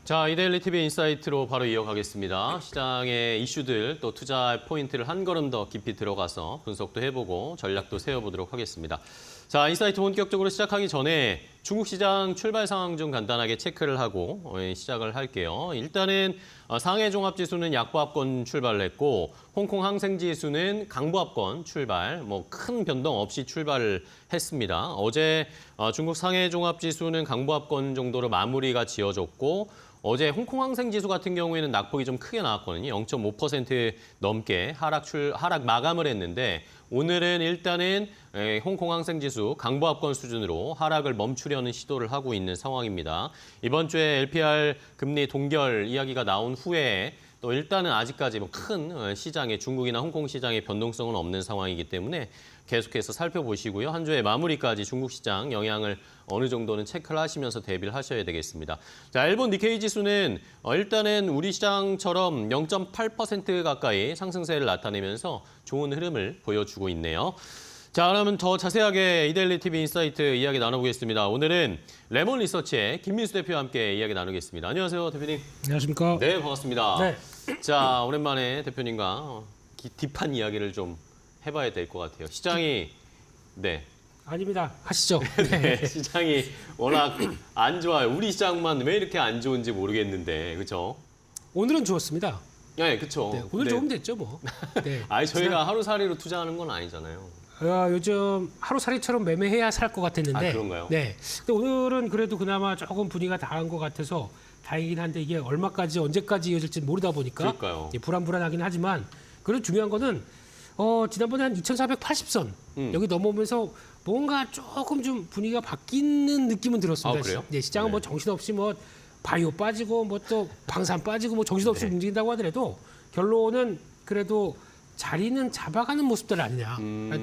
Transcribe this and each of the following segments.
자, 이데일리 TV 인사이트로 바로 이어가겠습니다. 시장의 이슈들 또 투자 포인트를 한 걸음 더 깊이 들어가서 분석도 해보고 전략도 세워보도록 하겠습니다. 자, 인사이트 본격적으로 시작하기 전에 중국 시장 출발 상황 좀 간단하게 체크를 하고 시작을 할게요. 일단은 상해 종합지수는 약보합권 출발을 했고 홍콩 항생지수는 강보합권 출발, 뭐 큰 변동 없이 출발을 했습니다. 어제 중국 상해 종합지수는 강보합권 정도로 마무리가 지어졌고 어제 홍콩 항생지수 같은 경우에는 낙폭이 좀 크게 나왔거든요. 0.5% 넘게 하락 마감을 했는데 오늘은 일단은 홍콩 항생지수 강보합권 수준으로 하락을 멈추려는 시도를 하고 있는 상황입니다. 이번 주에 LPR 금리 동결 이야기가 나온 후에 또 일단은 아직까지 뭐 큰 시장에 중국이나 홍콩 시장의 변동성은 없는 상황이기 때문에 계속해서 살펴보시고요. 한 주의 마무리까지 중국 시장 영향을 어느 정도는 체크를 하시면서 대비를 하셔야 되겠습니다. 자, 일본 니케이 지수는 일단은 우리 시장처럼 0.8% 가까이 상승세를 나타내면서 좋은 흐름을 보여주고 있네요. 자, 그러면 더 자세하게 이데일리 TV 인사이트 이야기 나눠보겠습니다. 오늘은 레몬 리서치의 김민수 대표와 함께 이야기 나누겠습니다. 안녕하세요, 대표님. 안녕하십니까. 네, 반갑습니다. 네. 자, 오랜만에 대표님과 딥한 이야기를 좀 해봐야 될 것 같아요. 시장이 아닙니다. 하시죠. 네, 시장이 워낙 안 좋아요. 우리 시장만 왜 이렇게 안 좋은지 모르겠는데, 그렇죠? 오늘은 좋았습니다. 네, 그렇죠. 네, 오늘 조금 됐죠, 뭐. 네. 아니 저희가 하루살이로 투자하는 건 아니잖아요. 요즘 하루살이처럼 매매해야 살 것 같았는데. 아, 그런가요? 네. 근데 오늘은 그래도 그나마 조금 분위기가 다른 것 같아서 다행이긴 한데 이게 얼마까지 언제까지 이어질지 모르다 보니까 그러니까요. 불안불안하긴 하지만 그래도 중요한 거는 지난번에 한 2480선 여기 넘어오면서 뭔가 조금 좀 분위기가 바뀌는 느낌은 들었습니다. 아, 그래요? 네, 시장은 네. 뭐 정신없이 뭐 바이오 빠지고 뭐 또 방산 빠지고 뭐 정신없이 네. 움직인다고 하더라도 결론은 그래도 자리는 잡아가는 모습들 아니냐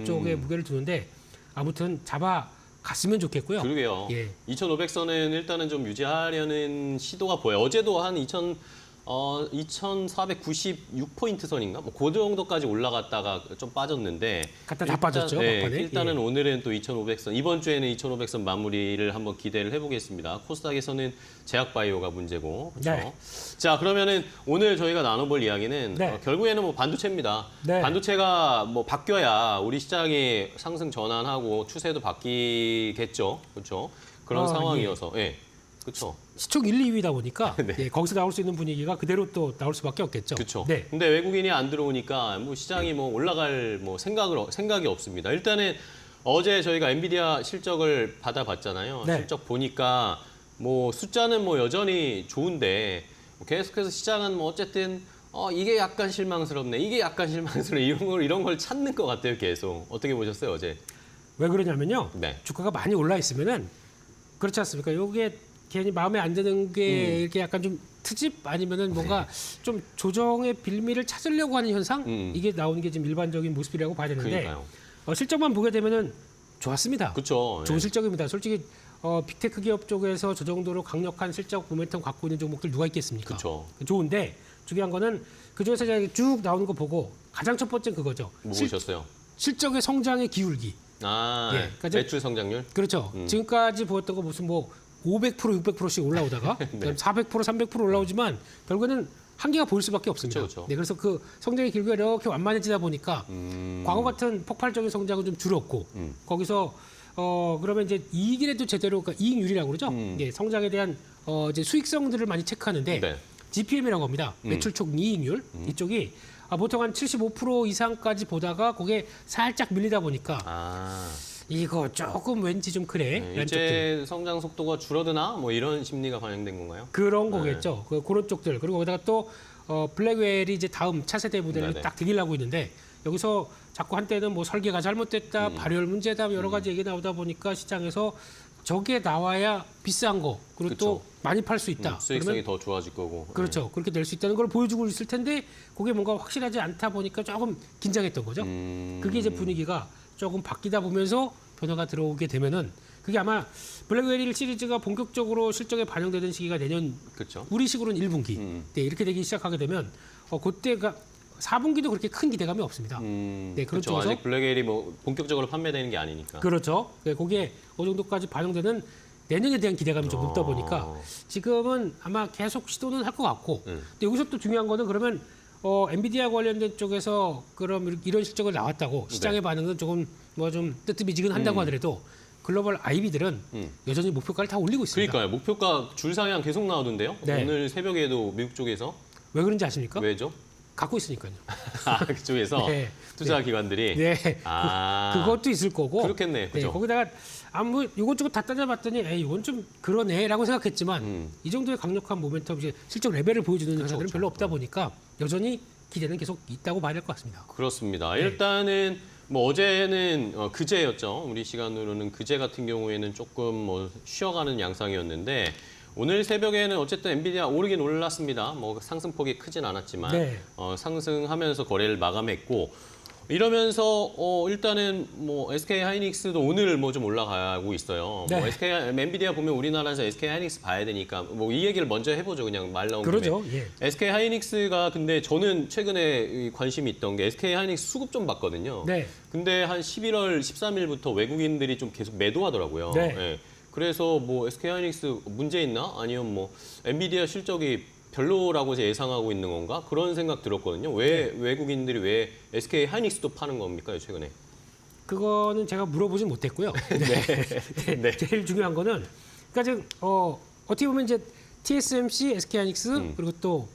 쪽에 무게를 두는데 아무튼 잡아갔으면 좋겠고요. 그러게요. 예. 2500선은 일단은 좀 유지하려는 시도가 보여요. 어제도 한 2496포인트 선인가? 뭐 그 정도까지 올라갔다가 좀 빠졌는데 갖다 다 빠졌죠, 막판에. 일단은 예. 오늘은 또 2500선, 이번 주에는 2500선 마무리를 한번 기대를 해보겠습니다. 코스닥에서는 제약바이오가 문제고. 그렇죠? 네. 자, 그러면은 오늘 저희가 나눠볼 이야기는 네. 결국에는 뭐 반도체입니다. 네. 반도체가 뭐 바뀌어야 우리 시장이 상승 전환하고 추세도 바뀌겠죠. 그렇죠? 그런 상황이어서. 예. 그렇죠. 시총 1, 2위다 보니까 네. 예, 거기서 나올 수 있는 분위기가 그대로 또 나올 수밖에 없겠죠. 그렇죠. 네. 근데 외국인이 안 들어오니까 뭐 시장이 뭐 올라갈 뭐 생각이 없습니다. 일단은 어제 저희가 엔비디아 실적을 받아봤잖아요. 네. 실적 보니까 뭐 숫자는 뭐 여전히 좋은데 뭐 계속해서 시장은 뭐 어쨌든 이게 약간 실망스럽네, 이게 약간 실망스럽네 이런 걸 찾는 것 같아요. 계속. 어떻게 보셨어요 어제? 왜 그러냐면요. 네. 주가가 많이 올라 있으면은 그렇지 않습니까? 요게 괜히 마음에 안 드는 게 이렇게 약간 좀 트집 아니면은 뭔가 좀 조정의 빌미를 찾으려고 하는 현상 이게 나오는 게 지금 일반적인 모습이라고 봐야 되는데 그러니까요. 실적만 보게 되면은 좋았습니다. 그렇죠. 좋은 실적입니다. 솔직히 빅테크 기업 쪽에서 저 정도로 강력한 실적 모멘텀 갖고 있는 종목들 누가 있겠습니까? 그렇죠. 좋은데 중요한 거는 그중에서 이제 쭉 나오는 거 보고 가장 첫 번째 그거죠. 뭐 보셨어요? 실적의 성장의 기울기. 아, 예, 그러니까 매출 성장률? 그렇죠. 지금까지 보였던 거 무슨 뭐 500%, 600%씩 올라오다가 네. 400%, 300% 올라오지만 결국에는 한계가 보일 수밖에 없습니다. 그렇죠. 네, 그래서 그 성장의 길이가 이렇게 완만해지다 보니까 과거 같은 폭발적인 성장은 좀 줄었고 거기서 그러면 이제 이익이라도 제대로 그러니까 이익률이라고 그러죠. 예, 성장에 대한 이제 수익성들을 많이 체크하는데 네. GPM이라고 합니다. 매출 총 이익률 이쪽이 보통 한 75% 이상까지 보다가 그게 살짝 밀리다 보니까 이거 조금 왠지 좀 그래. 네, 이런 쪽들. 일제 성장 속도가 줄어드나 뭐 이런 심리가 반영된 건가요? 그런 거겠죠. 그런 쪽들. 그리고 거기다가 또 블랙웰이 이제 다음 차세대 모델을 네네. 딱 되기려고 있는데 여기서 자꾸 한때는 뭐 설계가 잘못됐다, 발열 문제다 여러 가지 얘기 나오다 보니까 시장에서 저게 나와야 비싼 거 그리고 그쵸. 또 많이 팔 수 있다. 수익성이 더 좋아질 거고. 그렇죠. 그렇게 될 수 있다는 걸 보여주고 있을 텐데 그게 뭔가 확실하지 않다 보니까 조금 긴장했던 거죠. 그게 이제 분위기가 조금 바뀌다 보면서 변화가 들어오게 되면은 그게 아마 블랙웰 시리즈가 본격적으로 실적에 반영되는 시기가 내년 그렇죠. 우리식으로는 1분기. 네, 이렇게 되기 시작하게 되면 그때가 4분기도 그렇게 큰 기대감이 없습니다. 네, 그런 그렇죠. 쪽에서 아직 블랙웰이 뭐 본격적으로 판매되는 게 아니니까. 그렇죠. 네, 거기에 어느 정도까지 반영되는 내년에 대한 기대감이 좀 높다 보니까 지금은 아마 계속 시도는 할 것 같고 근데 여기서 또 중요한 거는 그러면 엔비디아 관련된 쪽에서 그럼 이런 실적을 나왔다고 시장의 반응은 조금 뭐 좀 뜨뜻미지근한다고 하더라도 글로벌 IB들은 여전히 목표가를 다 올리고 있습니다. 그러니까요. 목표가 줄 상향 계속 나오던데요. 네. 오늘 새벽에도 미국 쪽에서 왜 그런지 아십니까? 왜죠? 갖고 있으니까요. 아, 그쪽에서 네. 투자 기관들이 네. 아, 그것도 있을 거고. 그렇겠네. 그죠? 네, 거기다가 뭐 이것저것 다 따져봤더니 에이, 이건 좀 그러네라고 생각했지만 이 정도의 강력한 모멘텀 이제 실적 레벨을 보여주는 회사들은 그렇죠. 별로 없다 보니까 여전히 기대는 계속 있다고 봐야 될 것 같습니다. 그렇습니다. 네. 일단은 뭐 어제는 그제였죠. 우리 시간으로는 그제 같은 경우에는 조금 뭐 쉬어가는 양상이었는데 오늘 새벽에는 어쨌든 엔비디아 오르긴 올랐습니다. 뭐 상승폭이 크진 않았지만 네. 상승하면서 거래를 마감했고 이러면서 일단은 뭐 SK 하이닉스도 오늘 뭐 좀 올라가고 있어요. 네. 뭐 SK 엔비디아 보면 우리나라에서 SK 하이닉스 봐야 되니까 뭐 이 얘기를 먼저 해보죠. 그냥 말 나온 김에. 그러죠. 예. SK 하이닉스가 근데 저는 최근에 관심이 있던 게 SK 하이닉스 수급 좀 봤거든요. 네. 근데 한 11월 13일부터 외국인들이 좀 계속 매도하더라고요. 네. 예. 그래서 뭐 SK 하이닉스 문제 있나? 아니면 뭐 엔비디아 실적이 별로라고 예상하고 있는 건가? 그런 생각 들었거든요. 왜 외국인들이 왜 SK 하이닉스도 파는 겁니까, 최근에? 그거는 제가 물어보진 못했고요. 네. 네. 제일 중요한 거는 그러니까 지금 어떻게 보면 이제 TSMC, SK하이닉스 그리고 또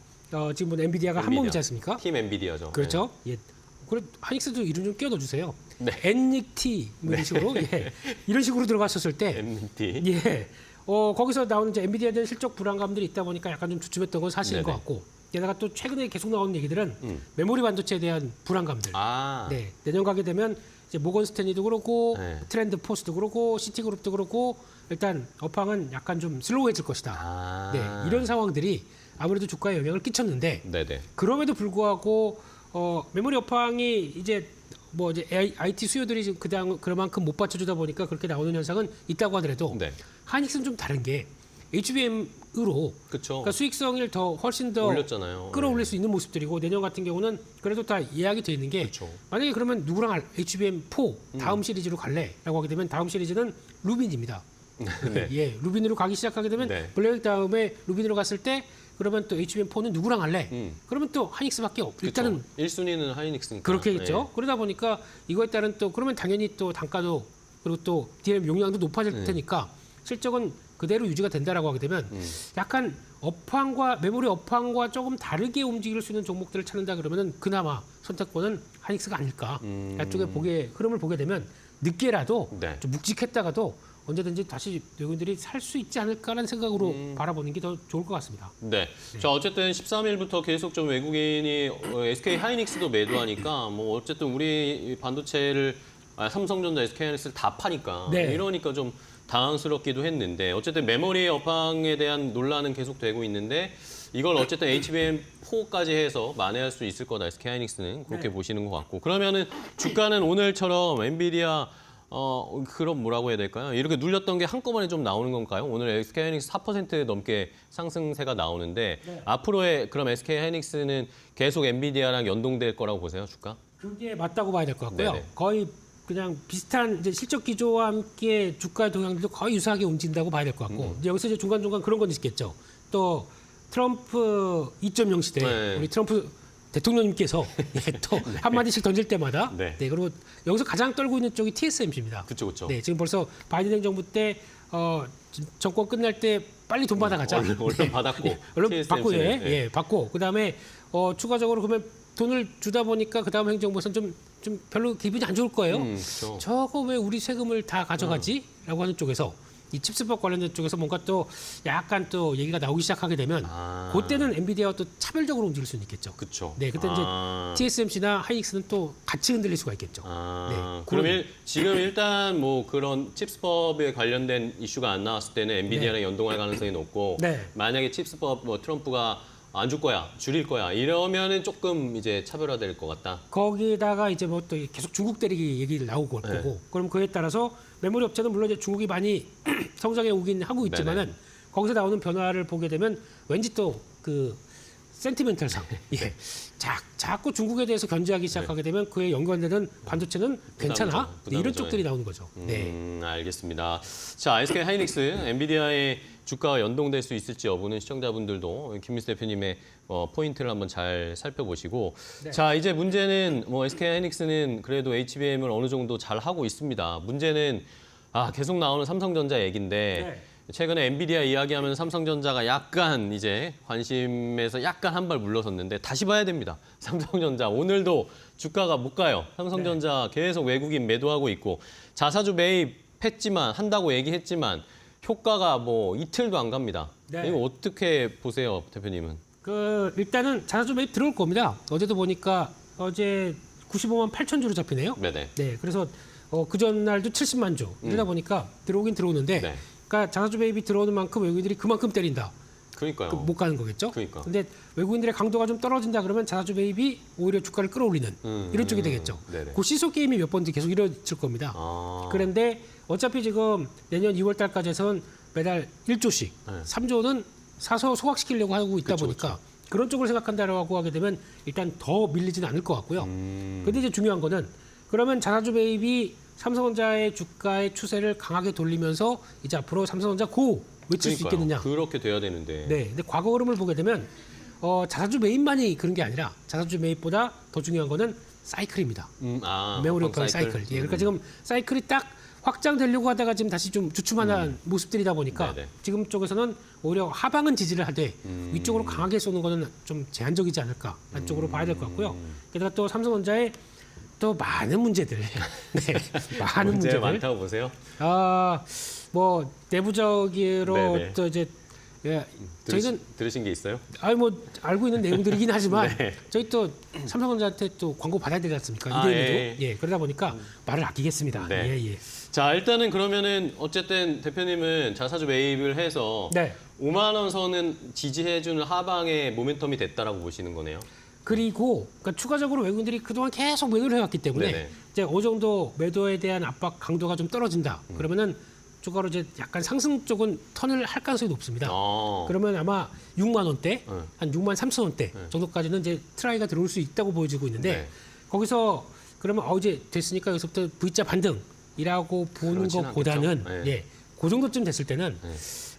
지금 뭐 엔비디아가 한 몸이지 않습니까? 팀 엔비디아죠. 그렇죠. 예. 그래 하이닉스도 이름 좀 끼워 넣어주세요. 네. 엔닉티 뭐 이런 식으로 예. 이런 식으로 들어갔었을 때 MT. 예. 거기서 나오는 이제 엔비디아에 대한 실적 불안감들이 있다 보니까 약간 좀 주춤했던 건 사실인 네네. 것 같고 게다가 또 최근에 계속 나오는 얘기들은 메모리 반도체에 대한 불안감들. 아. 네. 내년 가게 되면 이제 모건 스탠리도 그렇고 네. 트렌드 포스도 그렇고 시티그룹도 그렇고 일단 업황은 약간 좀 슬로우해질 것이다. 아. 네. 이런 상황들이 아무래도 주가에 영향을 끼쳤는데 네네. 그럼에도 불구하고 메모리 업황이 이제 뭐 이제 IT 수요들이 지금 그만큼 못 받쳐주다 보니까 그렇게 나오는 현상은 있다고 하더라도 네. 하이닉스는 좀 다른 게 HBM으로 그렇죠. 그러니까 수익성을 더 훨씬 더 올렸잖아요. 끌어올릴 수 있는 모습들이고 내년 같은 경우는 그래도 다 예약이 돼 있는 게 그렇죠. 만약에 그러면 누구랑 HBM4 다음 시리즈로 갈래라고 하게 되면 다음 시리즈는 루빈입니다. 네. 예, 루빈으로 가기 시작하게 되면 네. 블랙 다음에 루빈으로 갔을 때 그러면 또 HBM4는 누구랑 할래? 그러면 또 하이닉스밖에 없. 일단은 1순위는 하이닉스니까. 그렇게겠죠. 네. 그러다 보니까 이거에 따른 또 그러면 당연히 또 단가도 그리고 또 DRAM 용량도 높아질 테니까 실적은 그대로 유지가 된다라고 하게 되면 약간 업황과 메모리 업황과 조금 다르게 움직일 수 있는 종목들을 찾는다 그러면은 그나마 선택권은 하이닉스가 아닐까. 이쪽에 흐름을 보게 되면 늦게라도 네. 좀 묵직했다가도 언제든지 다시 외국인들이 살 수 있지 않을까라는 생각으로 바라보는 게 더 좋을 것 같습니다. 네. 자, 어쨌든 13일부터 계속 좀 외국인이 SK 하이닉스도 매도하니까 뭐 어쨌든 우리 반도체를 삼성전자, SK 하이닉스를 다 파니까 네. 이러니까 좀 당황스럽기도 했는데 어쨌든 메모리 업황에 대한 논란은 계속되고 있는데 이걸 어쨌든 HBM4까지 해서 만회할 수 있을 거다. SK 하이닉스는 그렇게 네. 보시는 것 같고 그러면은 주가는 오늘처럼 엔비디아 그럼 뭐라고 해야 될까요? 이렇게 눌렸던 게 한꺼번에 좀 나오는 건가요? 오늘 SK 하이닉스 4% 넘게 상승세가 나오는데 네. 앞으로의 그럼 SK 하이닉스는 계속 엔비디아랑 연동될 거라고 보세요, 주가? 그게 맞다고 봐야 될 것 같고요. 네네. 거의 그냥 비슷한 이제 실적 기조와 함께 주가의 동향들도 거의 유사하게 움직인다고 봐야 될 것 같고 이제 여기서 이제 중간중간 그런 건 있겠죠. 또 트럼프 2.0 시대 네. 우리 트럼프 대통령님께서 예, 또 한마디씩 던질 때마다 네. 그리고 여기서 가장 떨고 있는 쪽이 TSMC입니다. 그렇죠, 그렇죠. 네, 지금 벌써 바이든 행정부 때 정권 끝날 때 빨리 돈 받아가자. 얼른 받았고. 얼른 TSMC 는. 받고 네. 예, 받고 그다음에 추가적으로 그러면 돈을 주다 보니까 그다음 행정부에서는 좀 별로 기분이 안 좋을 거예요. 그렇죠. 저거 왜 우리 세금을 다 가져가지?라고 하는 쪽에서 이 칩스법 관련된 쪽에서 뭔가 또 약간 또 얘기가 나오기 시작하게 되면 그때는 엔비디아와 또 차별적으로 움직일 수는 있겠죠. 그렇죠. 네, 그때 이제 TSMC나 하이닉스는 또 같이 흔들릴 수가 있겠죠. 네, 그럼 지금 일단 뭐 그런 칩스법에 관련된 이슈가 안 나왔을 때는 엔비디아랑 연동할 가능성이 높고 네. 만약에 칩스법 뭐 트럼프가 안 줄 거야, 줄일 거야 이러면은 조금 이제 차별화될 것 같다. 거기다가 이제 뭐 또 계속 중국 대리기 얘기를 나오고 올 거고 그럼 그에 따라서 메모리 업체는 물론 이제 중국이 많이 성장해 오긴 하고 있지만은 거기서 나오는 변화를 보게 되면 왠지 또 그 센티멘털상 예. 자꾸 중국에 대해서 견제하기 시작하게 되면 그에 연관되는 반도체는 괜찮아. 네, 이런 쪽들이 나오는 거죠. 네. 알겠습니다. 자, SK 하이닉스, 엔비디아의 주가와 연동될 수 있을지 여부는 시청자분들도 김민수 대표님의 포인트를 한번 잘 살펴보시고 네. 자, 이제 문제는 SK 하이닉스는 그래도 HBM을 어느 정도 잘 하고 있습니다. 문제는 계속 나오는 삼성전자 얘기인데 네. 최근에 엔비디아 이야기하면 삼성전자가 약간 이제 관심에서 약간 한 발 물러섰는데 다시 봐야 됩니다. 삼성전자 오늘도 주가가 못 가요. 삼성전자 계속 외국인 매도하고 있고 자사주 매입했지만 한다고 얘기했지만 효과가 뭐 이틀도 안 갑니다. 네. 이거 어떻게 보세요, 대표님은? 일단은 자사주 매입 들어올 겁니다. 어제도 보니까 어제 95만 8천 주로 잡히네요. 네네. 네, 그래서 그 전날도 70만 주 이러다 보니까 들어오긴 들어오는데, 네. 그러니까 자사주 매입이 들어오는 만큼 외국인들이 그만큼 때린다. 그러니까요. 못 가는 거겠죠. 그러니까. 근데 외국인들의 강도가 좀 떨어진다 그러면 자사주 매입이 오히려 주가를 끌어올리는 이런 쪽이 되겠죠. 네네. 그 시소 게임이 몇 번 계속 이루어질 겁니다. 아. 그런데 어차피 지금 내년 2월 달까지 해서는 매달 1조씩, 네. 3조는 사서 소각시키려고 하고 있다 보니까 그런 쪽을 생각한다라고 하게 되면 일단 더 밀리지는 않을 것 같고요. 근데 이제 중요한 거는 그러면 자사주 매입이 삼성전자의 주가의 추세를 강하게 돌리면서 이제 앞으로 삼성전자 고 외칠 수 있겠느냐. 그렇게 돼야 되는데. 네, 근데 과거 흐름을 보게 되면 자사주 매입만이 그런 게 아니라 자사주 매입보다 더 중요한 거는 사이클입니다. 메모리 효과 사이클. 예, 그러니까 지금 사이클이 딱 확장되려고 하다가 지금 다시 좀 주춤하는 모습들이다 보니까 네네. 지금 쪽에서는 오히려 하방은 지지를 하되 위쪽으로 강하게 쏘는 거는 좀 제한적이지 않을까 라는 쪽으로 봐야 될 것 같고요. 게다가 또 삼성전자의 또 많은 문제들, 네, 많은 문제 문제들. 많다고 보세요? 뭐 내부적으로 네네. 또 이제 저희는 들으신 게 있어요? 뭐 알고 있는 내용들이긴 하지만 네. 저희 또 삼성전자한테 또 광고 받아야 되지 않습니까? 이대로도 예, 그러다 보니까 말을 아끼겠습니다. 네. 예. 자, 일단은 그러면은 어쨌든 대표님은 자사주 매입을 해서 네. 5만 원 선은 지지해주는 하방의 모멘텀이 됐다라고 보시는 거네요. 그리고 그러니까 추가적으로 외국인들이 그동안 계속 매도를 해왔기 때문에 네네. 이제 어느 정도 매도에 대한 압박 강도가 좀 떨어진다. 그러면은 추가로 이제 약간 상승 쪽은 턴을 할 가능성이 높습니다. 그러면 아마 6만 원대, 한 6만 3천 원대 정도까지는 이제 트라이가 들어올 수 있다고 보여지고 있는데 네. 거기서 그러면 이제 됐으니까 여기서부터 V자 반등이라고 보는 그렇진 것보다는 않겠죠. 네. 예, 그 정도쯤 됐을 때는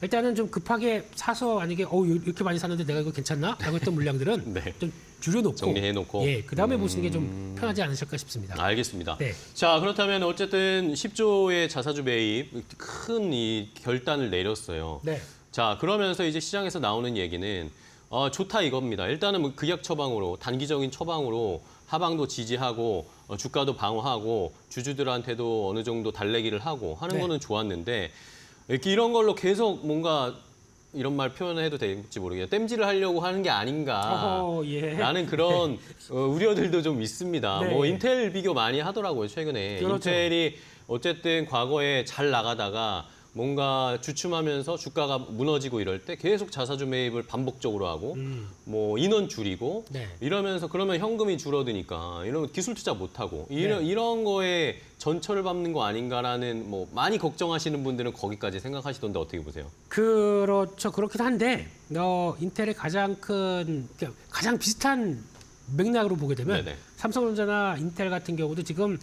일단은 좀 급하게 사서 만약에 이렇게 많이 샀는데 내가 이거 괜찮나? 라고 했던 물량들은 네. 좀 줄여놓고 정리해놓고. 예, 그 다음에 보시는 게 좀 편하지 않으실까 싶습니다. 알겠습니다. 네. 자, 그렇다면 어쨌든 10조의 자사주 매입 큰 이 결단을 내렸어요. 네. 자, 그러면서 이제 시장에서 나오는 얘기는 좋다 이겁니다. 일단은 뭐 극약 처방으로 단기적인 처방으로 하방도 지지하고 주가도 방어하고 주주들한테도 어느 정도 달래기를 하고 하는 네. 거는 좋았는데 이렇게 이런 걸로 계속 뭔가 이런 말 표현해도 될지 모르겠어요. 땜질을 하려고 하는 게 아닌가. 예. 라는 그런 우려들도 좀 있습니다. 네. 뭐 인텔 비교 많이 하더라고요, 최근에. 그렇죠. 인텔이 어쨌든 과거에 잘 나가다가 뭔가 주춤하면서 주가가 무너지고 이럴 때 계속 자사주 매입을 반복적으로 하고 뭐 인원 줄이고 네. 이러면서 그러면 현금이 줄어드니까 이런 기술 투자 못 하고 네. 이런 거에 전철을 밟는 거 아닌가라는 뭐 많이 걱정하시는 분들은 거기까지 생각하시던데 어떻게 보세요? 그렇죠. 그렇긴 한데 인텔의 가장 비슷한 맥락으로 보게 되면 네네. 삼성전자나 인텔 같은 경우도 지금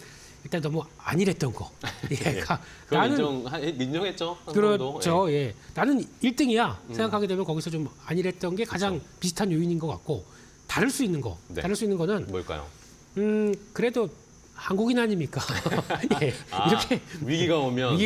일단 너무 안일했던 거. 예. 그건 인정했죠? 그렇죠. 예. 나는 1등이야 생각하게 되면 거기서 좀 안일했던 게 가장 비슷한 요인인 것 같고 다를 수 있는 거. 네. 다를 수 있는 거는 뭘까요? 그래도 한국인 아닙니까? 예. 이렇게 위기가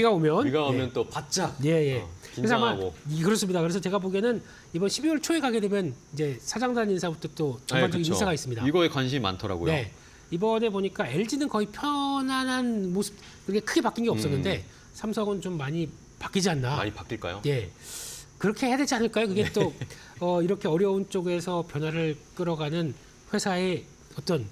오면 또 바짝 예. 그래서 아마 긴장하고. 그렇습니다. 그래서 제가 보기에는 이번 12월 초에 가게 되면 이제 사장단 인사부터 또 전반적인 그쵸. 인사가 있습니다. 이거에 관심이 많더라고요. 네. 이번에 보니까 LG는 거의 편안한 모습, 그렇게 크게 바뀐 게 없었는데 삼성은 좀 많이 바뀌지 않나. 많이 바뀔까요? 예. 그렇게 해야 되지 않을까요? 그게 또 이렇게 어려운 쪽에서 변화를 끌어가는 회사의 어떤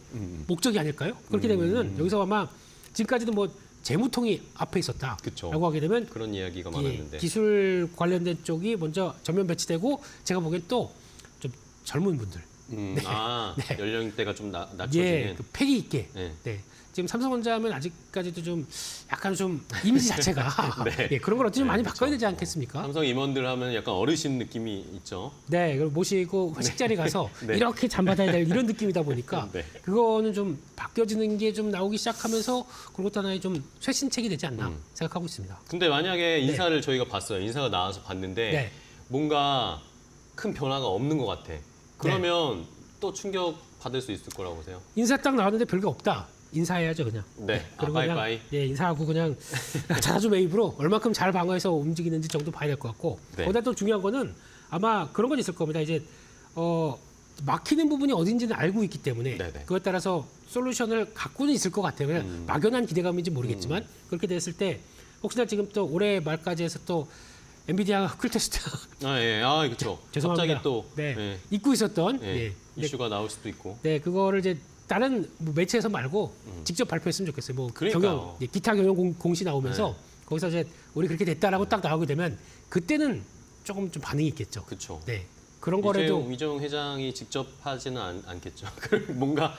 목적이 아닐까요? 그렇게 되면은 여기서 아마 지금까지도 뭐 재무통이 앞에 있었다라고 그쵸. 하게 되면 그런 이야기가 예, 많았는데. 기술 관련된 쪽이 먼저 전면 배치되고 제가 보기엔 또 좀 젊은 분들 네. 연령대가 좀 낮춰지는. 예, 그 패기 있게. 네. 네. 지금 삼성전자하면 아직까지도 좀 약간 좀 이미지 자체가 네. 예, 그런 걸 어떻게 좀 많이 그렇죠. 바꿔야 되지 않겠습니까? 삼성 임원들 하면 약간 어르신 느낌이 있죠. 네, 그걸 모시고 회식 자리 가서 네. 이렇게 잠 받아야 될 이런 느낌이다 보니까 네. 그거는 좀 바뀌어지는 게 좀 나오기 시작하면서 그것도 하나의 좀 쇄신책이 되지 않나 생각하고 있습니다. 근데 만약에 인사를 저희가 봤어요. 인사가 나와서 봤는데 네. 뭔가 큰 변화가 없는 것 같아. 그러면 또 충격 받을 수 있을 거라고 보세요. 인사 딱 나왔는데 별게 없다. 인사해야죠 그냥. 네. 그리고 바이바이. 그냥 예, 인사하고 그냥 자주 매입으로 얼마큼 잘 방어해서 움직이는지 정도 봐야 될 것 같고 네. 거기다 또 중요한 거는 아마 그런 건 있을 겁니다. 이제 막히는 부분이 어딘지는 알고 있기 때문에 네네. 그것 따라서 솔루션을 갖고는 있을 것 같아요. 그냥 막연한 기대감인지 모르겠지만 그렇게 됐을 때 혹시나 지금 또 올해 말까지 해서 또 엔비디아 쿨 테스트 그렇죠. 죄송합니다. 갑자기 또 네. 예, 잊고 있었던 예, 예. 이슈가 나올 수도 있고. 네, 그거를 이제 다른 뭐 매체에서 말고 직접 발표했으면 좋겠어요. 뭐 그러니까요. 경영, 예, 기타 경영 공시 나오면서 거기서 이제 우리 그렇게 됐다라고 딱 나오게 되면 그때는 조금 좀 반응이 있겠죠. 그렇죠. 네, 그런 거라도 이재용 회장이 직접 하지는 않겠죠. 뭔가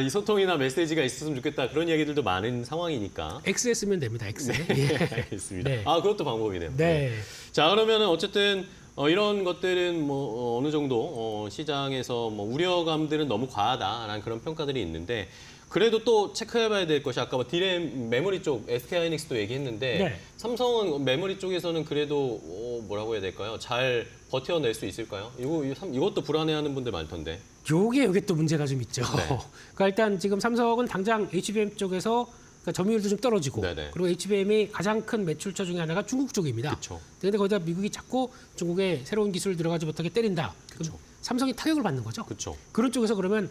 이 소통이나 메시지가 있었으면 좋겠다 그런 이야기들도 많은 상황이니까. X에 쓰면 됩니다. X. 네, 예. 알겠습니다. 네. 그것도 방법이네요. 네. 자, 그러면은 어쨌든 이런 것들은 뭐 어느 정도 시장에서 뭐 우려감들은 너무 과하다라는 그런 평가들이 있는데 그래도 또 체크해봐야 될 것이 아까 뭐 디램 메모리 쪽 SK하이닉스도 얘기했는데 네. 삼성은 메모리 쪽에서는 그래도 뭐라고 해야 될까요? 잘 버텨낼 수 있을까요? 이것도 불안해하는 분들 많던데. 요게 또 문제가 좀 있죠. 네. 그러니까 일단 지금 삼성은 당장 HBM 쪽에서 그러니까 점유율도 좀 떨어지고 네네. 그리고 HBM의 가장 큰 매출처 중에 하나가 중국 쪽입니다. 그쵸. 그런데 거기다 미국이 자꾸 중국에 새로운 기술 들어가지 못하게 때린다. 그쵸. 그럼 삼성이 타격을 받는 거죠. 그렇죠. 그런 쪽에서 그러면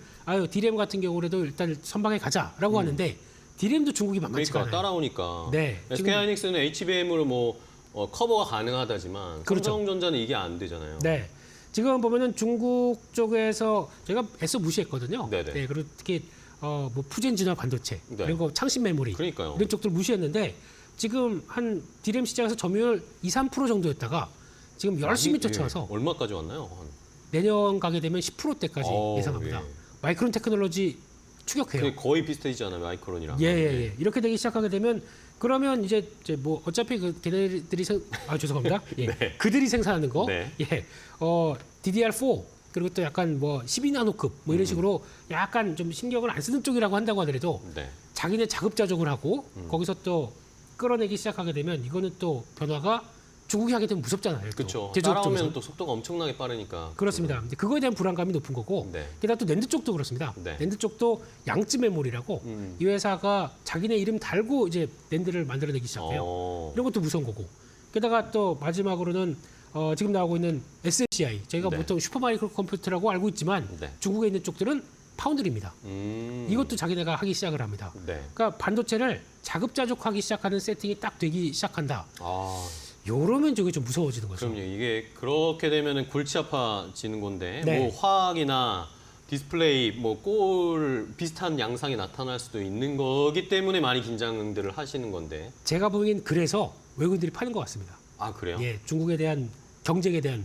디램 같은 경우라도 일단 선방에 가자라고 하는데 디램도 중국이 만만치가 그러니까 않아요. 따라오니까. 네, SK하이닉스는 HBM으로 뭐 커버가 가능하다지만 그렇죠. 삼성전자는 이게 안 되잖아요. 네. 지금 보면은 중국 쪽에서 저희가 애써 무시했거든요. 네네. 네, 그리고 특히 뭐 푸젠 진화 반도체 네. 그리고 창신 메모리 그러니까요. 이런 쪽들 무시했는데 지금 한 디램 시장에서 점유율 2~3% 정도였다가 지금 열심히 쫓아와서 얼마까지 왔나요? 내년 가게 되면 10%대까지 예상합니다. 예. 마이크론 테크놀로지 추격해요. 그게 거의 비슷해지잖아요, 마이크론이랑. 예. 이렇게 되기 시작하게 되면 그러면 이제 뭐 어차피 걔네들이 죄송합니다. 예. 네. 그들이 생산하는 거, 네. 예, DDR4 그리고 또 약간 뭐 12나노급 뭐 이런 식으로 약간 좀 신경을 안 쓰는 쪽이라고 한다고 하더라도 네. 자기네 자급자족을 하고 거기서 또 끌어내기 시작하게 되면 이거는 또 변화가 중국이 하게 되면 무섭잖아요. 또. 그렇죠. 제조업 따라오면 쪽에서. 또 속도가 엄청나게 빠르니까. 그렇습니다. 근데 그거에 대한 불안감이 높은 거고 네. 게다가 또 낸드 쪽도 그렇습니다. 네. 낸드 쪽도 양쯔 메모리라고 이 회사가 자기네 이름 달고 이제 낸드를 만들어내기 시작해요. 이런 것도 무서운 거고. 게다가 또 마지막으로는 지금 나오고 있는 SMCI 저희가 네. 보통 슈퍼마이크로 컴퓨터라고 알고 있지만 네. 중국에 있는 쪽들은 파운드리입니다. 이것도 자기네가 하기 시작을 합니다. 네. 그러니까 반도체를 자급자족하기 시작하는 세팅이 딱 되기 시작한다. 요러면 저게 좀 무서워지는 거죠. 그럼요. 이게 그렇게 되면은 골치 아파지는 건데 네. 뭐 화학이나 디스플레이 뭐 꼴 비슷한 양상이 나타날 수도 있는 거기 때문에 많이 긴장들을 하시는 건데. 제가 보기엔 그래서 외국인들이 파는 것 같습니다. 아, 그래요? 예, 중국에 대한 경쟁에 대한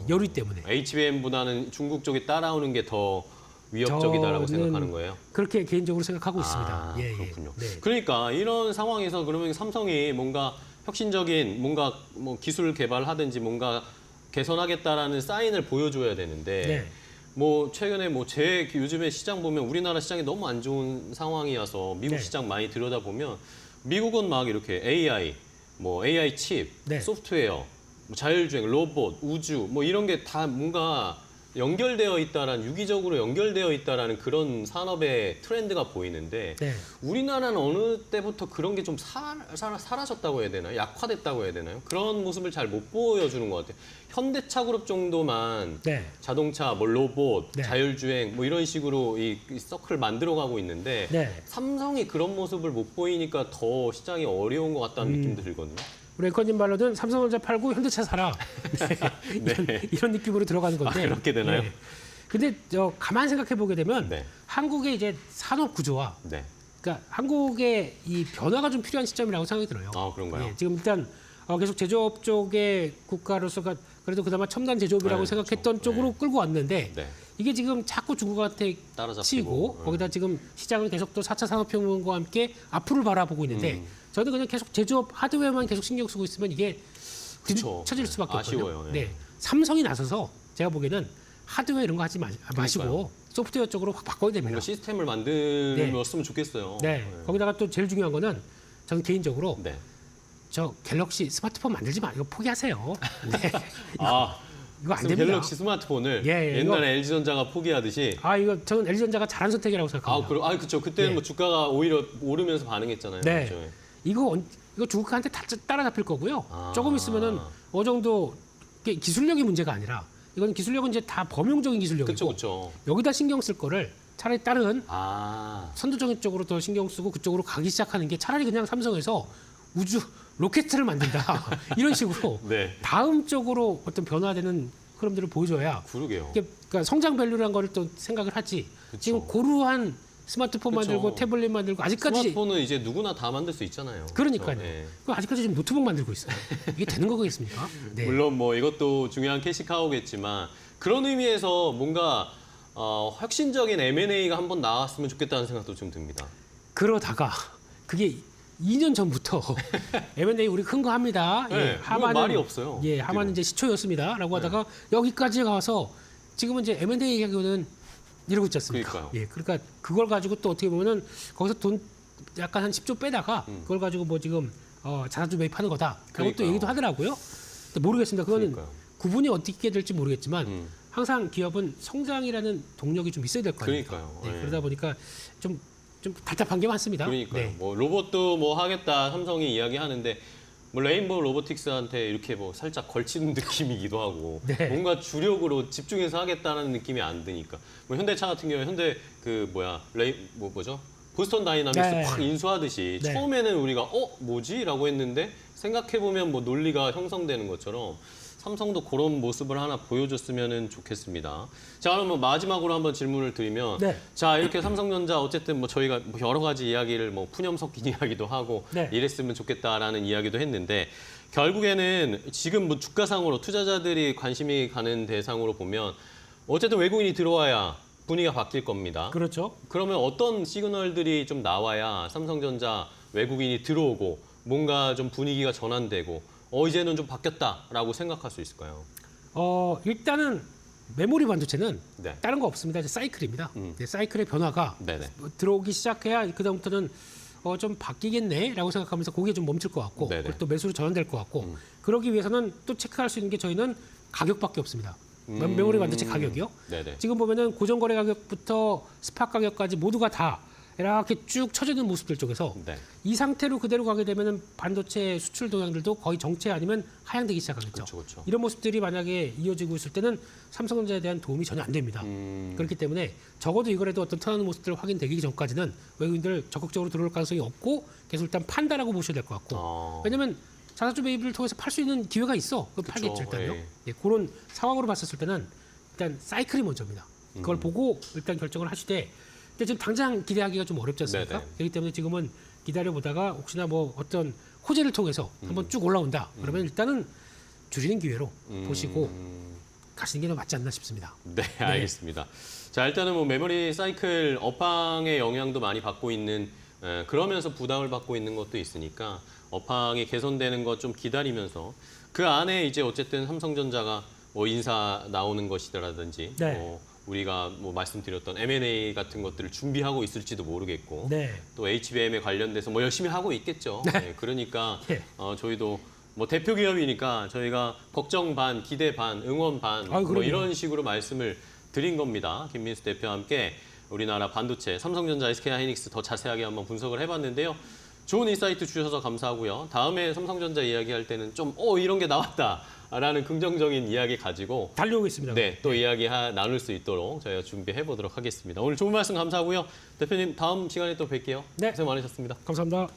열의 때문에 HBM보다는 중국 쪽이 따라오는 게 더 위협적이다라고 저는 생각하는 거예요? 그렇게 개인적으로 생각하고 있습니다. 예, 그렇군요. 예. 네. 그러니까 이런 상황에서 그러면 삼성이 뭔가 혁신적인 뭔가 뭐 기술 개발하든지 뭔가 개선하겠다라는 사인을 보여줘야 되는데 네. 뭐 최근에 뭐 요즘에 시장 보면 우리나라 시장이 너무 안 좋은 상황이어서 미국 네. 시장 많이 들여다보면 미국은 막 이렇게 AI, 뭐 AI 칩, 네. 소프트웨어, 뭐 자율주행, 로봇, 우주 뭐 이런 게 다 뭔가 연결되어 있다라는 유기적으로 연결되어 있다라는 그런 산업의 트렌드가 보이는데 네. 우리나라는 어느 때부터 그런 게 좀 사라졌다고 해야 되나요? 약화됐다고 해야 되나요? 그런 모습을 잘 못 보여주는 것 같아요. 현대차 그룹 정도만 네. 자동차, 뭐 로봇, 네. 자율주행 뭐 이런 식으로 이 서클을 만들어가고 있는데 네. 삼성이 그런 모습을 못 보이니까 더 시장이 어려운 것 같다는 느낌도 들거든요. 우리 앵커님 말로는 삼성전자 팔고 현대차 사라. 이런 느낌으로 들어가는 건데. 그렇게 되나요? 예. 근데 가만 생각해 보게 되면 네. 한국의 이제 산업 구조와 네. 그러니까 한국의 이 변화가 좀 필요한 시점이라고 생각이 들어요. 그런가요? 예, 지금 일단 계속 제조업 쪽의 국가로서가 그래도 그나마 첨단 제조업이라고 네, 생각했던 그렇죠. 쪽으로 네. 끌고 왔는데 네. 이게 지금 자꾸 중국한테 따라잡히고. 치고 거기다 지금 시장은 계속 또 4차 산업혁명과 함께 앞으로를 바라보고 있는데 저는 그냥 계속 제조업 하드웨어만 계속 신경 쓰고 있으면 이게 그쵸. 처질 수밖에 아쉬워요. 없거든요. 네. 네. 삼성이 나서서 제가 보기에는 하드웨어 이런 거 하지 마시고 그러니까요. 소프트웨어 쪽으로 확 바꿔야 됩니다. 뭔가 시스템을 만들었으면 좋겠어요. 네. 거기다가 또 제일 중요한 거는 저는 개인적으로 네. 저 갤럭시 스마트폰 만들지 마. 이거 포기하세요. 네. 이거 안 됩니다. 갤럭시 스마트폰을 예, 옛날에 LG전자가 포기하듯이. 이거 저는 LG전자가 잘한 선택이라고 생각합니다. 그렇죠. 그때는 네. 뭐 주가가 오히려 오르면서 반응했잖아요. 네. 그렇죠? 이거 중국한테 다 따라잡힐 거고요. 아. 조금 있으면은 어느 정도 이게 기술력이 문제가 아니라 이건 기술력은 이제 다 범용적인 기술력이고 그렇죠. 여기다 신경 쓸 거를 차라리 다른 아, 선도적인 쪽으로 더 신경 쓰고 그쪽으로 가기 시작하는 게 차라리 그냥 삼성에서 우주 로켓을 만든다 이런 식으로 네. 다음 쪽으로 어떤 변화되는 흐름들을 보여줘야 그러게요. 이게 그러니까 성장 밸류라는 거를 또 생각을 하지. 그쵸. 지금 고루한 스마트폰 그쵸. 만들고 태블릿 만들고 아직까지 스마트폰은 이제 누구나 다 만들 수 있잖아요. 그러니까요. 그렇죠? 네. 아직까지 지금 노트북 만들고 있어요. 이게 되는 거겠습니까? 네. 물론 뭐 이것도 중요한 캐시카우겠지만 그런 의미에서 뭔가 혁신적인 M&A가 한번 나왔으면 좋겠다는 생각도 좀 듭니다. 그러다가 그게 2년 전부터 M&A 우리 큰 거 합니다. 네, 그건 말이 없어요. 예, 하마는 이제 시초였습니다라고 하다가 여기까지 가서 지금은 이제 M&A 얘기하고는 이러고 있지 않습니까? 그러니까요. 예, 그러니까 그걸 가지고 또 어떻게 보면은 거기서 돈 약간 한 10조 빼다가 그걸 가지고 뭐 지금 자사주 매입하는 거다. 그것도 그러니까요. 얘기도 하더라고요. 근데 모르겠습니다. 그거는 그러니까요. 구분이 어떻게 될지 모르겠지만 항상 기업은 성장이라는 동력이 좀 있어야 될 거 아닙니까? 그러니까요. 네, 네. 그러다 보니까 좀 답답한 게 많습니다. 그러니까요. 네. 뭐 로봇도 뭐 하겠다 삼성이 이야기하는데 뭐 레인보우 로보틱스한테 이렇게 뭐 살짝 걸치는 느낌이기도 하고 네. 뭔가 주력으로 집중해서 하겠다는 느낌이 안 드니까 뭐 현대차 같은 경우에 현대 뭐죠? 보스턴 다이나믹스 네. 확 인수하듯이 네. 처음에는 우리가 뭐지?라고 했는데 생각해 보면 뭐 논리가 형성되는 것처럼 삼성도 그런 모습을 하나 보여줬으면 좋겠습니다. 자, 그럼 뭐 마지막으로 한번 질문을 드리면, 네. 자 이렇게 삼성전자 어쨌든 뭐 저희가 뭐 여러 가지 이야기를 뭐 푸념 섞인 이야기도 하고 네. 이랬으면 좋겠다라는 이야기도 했는데 결국에는 지금 뭐 주가상으로 투자자들이 관심이 가는 대상으로 보면 어쨌든 외국인이 들어와야 분위기가 바뀔 겁니다. 그렇죠. 그러면 어떤 시그널들이 좀 나와야 삼성전자 외국인이 들어오고 뭔가 좀 분위기가 전환되고 이제는 좀 바뀌었다라고 생각할 수 있을까요? 일단은 메모리 반도체는 네. 다른 거 없습니다. 이제 사이클입니다. 네, 사이클의 변화가 네네. 들어오기 시작해야 그다음부터는 좀 바뀌겠네라고 생각하면서 거기에 좀 멈출 것 같고 네네. 그리고 또 매수로 전환될 것 같고 그러기 위해서는 또 체크할 수 있는 게 저희는 가격밖에 없습니다. 메모리 반도체 가격이요. 네네. 지금 보면은 고정 거래 가격부터 스팟 가격까지 모두가 다 이렇게 쭉 쳐져 있는 모습들 쪽에서 네. 이 상태로 그대로 가게 되면은 반도체 수출 동향들도 거의 정체 아니면 하향되기 시작하겠죠. 그렇죠, 그렇죠. 이런 모습들이 만약에 이어지고 있을 때는 삼성전자에 대한 도움이 전혀 안 됩니다. 그렇기 때문에 적어도 이거라도 어떤 턴하는 모습들 확인되기 전까지는 외국인들 적극적으로 들어올 가능성이 없고 계속 일단 판다라고 보셔야 될 것 같고 왜냐면 자사주 매입을 통해서 팔 수 있는 기회가 있어. 그럼 팔겠죠 일단요. 예. 네, 그런 상황으로 봤었을 때는 일단 사이클이 먼저입니다. 그걸 보고 일단 결정을 하시되 근데 지금 당장 기대하기가 좀 어렵지 않습니까? 네네. 그렇기 때문에 지금은 기다려보다가 혹시나 뭐 어떤 호재를 통해서 한번 쭉 올라온다. 그러면 일단은 줄이는 기회로 보시고 가시는 게 더 맞지 않나 싶습니다. 네, 알겠습니다. 자, 일단은 뭐 메모리 사이클 업황의 영향도 많이 받고 있는 그러면서 부담을 받고 있는 것도 있으니까 업황이 개선되는 것 좀 기다리면서 그 안에 이제 어쨌든 삼성전자가 뭐 인사 나오는 것이라든지 네. 뭐 우리가 뭐 말씀드렸던 M&A 같은 것들을 준비하고 있을지도 모르겠고 네. 또 HBM에 관련돼서 뭐 열심히 하고 있겠죠. 네, 그러니까 네. 저희도 뭐 대표 기업이니까 저희가 걱정 반, 기대 반, 응원 반 뭐 그럼요. 이런 식으로 말씀을 드린 겁니다. 김민수 대표와 함께 우리나라 반도체, 삼성전자, SK하이닉스 더 자세하게 한번 분석을 해봤는데요. 좋은 인사이트 주셔서 감사하고요. 다음에 삼성전자 이야기할 때는 좀 이런 게 나왔다라는 긍정적인 이야기 가지고 달려오겠습니다. 네, 또 이야기 나눌 수 있도록 저희가 준비해 보도록 하겠습니다. 오늘 좋은 말씀 감사하고요. 대표님 다음 시간에 또 뵐게요. 네. 고생 많으셨습니다. 감사합니다.